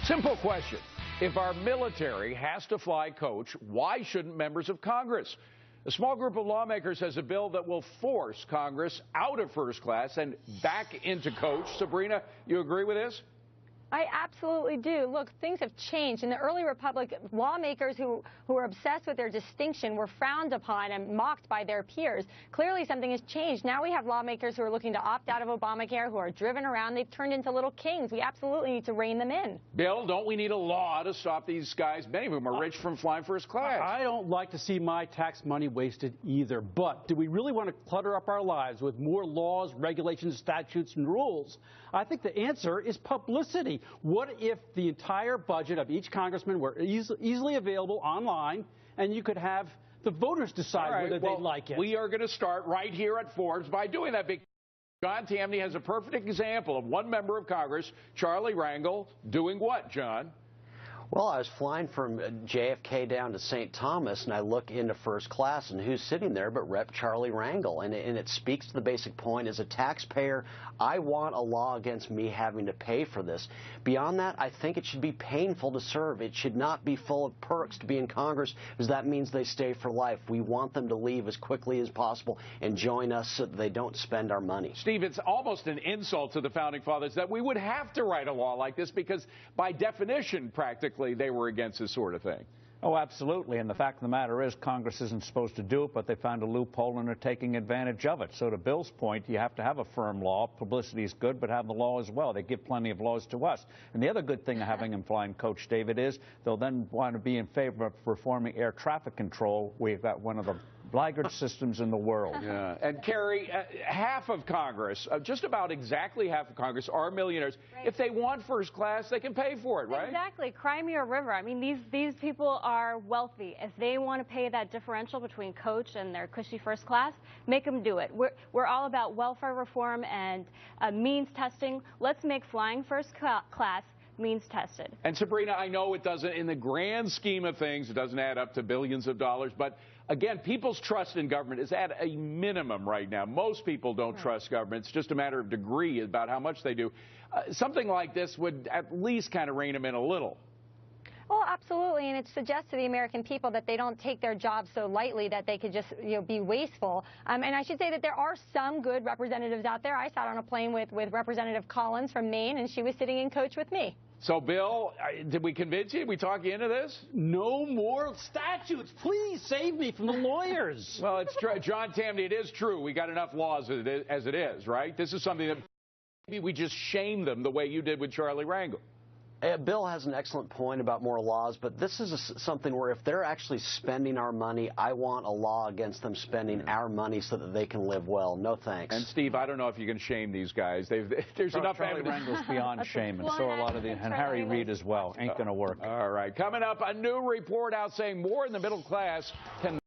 Simple question. If our military has to fly coach, why shouldn't members of Congress? A small group of lawmakers has a bill that will force Congress out of first class and back into coach. Sabrina, you agree with this? I absolutely do. Look, things have changed. In the early republic, lawmakers who were obsessed with their distinction were frowned upon and mocked by their peers. Clearly, something has changed. Now we have lawmakers who are looking to opt out of Obamacare, who are driven around. They've turned into little kings. We absolutely need to rein them in. Bill, don't we need a law to stop these guys? Many of them are rich from flying first class. I don't like to see my tax money wasted either. But do we really want to clutter up our lives with more laws, regulations, statutes, and rules? I think the answer is publicity. What if the entire budget of each congressman were easily available online, and you could have the voters decide whether they like it? We are going to start right here at Forbes by doing that. John Tamny has a perfect example of one member of Congress, Charlie Rangel, doing what, John? Well, I was flying from JFK down to St. Thomas, and I look into first class, and who's sitting there but Rep. Charlie Rangel? And it speaks to the basic point. As a taxpayer, I want a law against me having to pay for this. Beyond that, I think it should be painful to serve. It should not be full of perks to be in Congress, because that means they stay for life. We want them to leave as quickly as possible and join us so that they don't spend our money. Steve, it's almost an insult to the Founding Fathers that we would have to write a law like this, because by definition, practically, they were against this sort of thing. Oh, absolutely. And the fact of the matter is Congress isn't supposed to do it, but they found a loophole and are taking advantage of it. So to Bill's point, you have to have a firm law. Publicity is good, but have the law as well. They give plenty of laws to us. And the other good thing of having him flying coach, David, is they'll then want to be in favor of reforming air traffic control. We've got one of the blackguard systems in the world. Yeah. And Carrie, half of Congress, just about exactly half of Congress are millionaires. Right. If they want first class, they can pay for it, right? Exactly. Crimea River. I mean, these people are wealthy. If they want to pay that differential between coach and their cushy first class, make them do it. We're all about welfare reform and means testing. Let's make flying first class means tested. And Sabrina, I know it doesn't, in the grand scheme of things, it doesn't add up to billions of dollars, but again, people's trust in government is at a minimum right now. Most people don't trust government. It's just a matter of degree about how much they do. Something like this would at least kind of rein them in a little. Well, absolutely, and it suggests to the American people that they don't take their jobs so lightly that they could just, be wasteful. And I should say that there are some good representatives out there. I sat on a plane with Representative Collins from Maine, and she was sitting in coach with me. So, Bill, did we convince you? Did we talk you into this? No more statutes. Please save me from the lawyers. Well, it's true. John Tamny, it is true. We got enough laws as it is, right? This is something that maybe we just shame them the way you did with Charlie Rangel. Bill has an excellent point about more laws, but this is something where if they're actually spending our money, I want a law against them spending our money so that they can live well. No thanks. And Steve, I don't know if you can shame these guys. There's enough Charlie evidence. Rangel's beyond shame, and so are a lot of the, and Harry Reid as well. Ain't going to work. All right. Coming up, a new report out saying more in the middle class can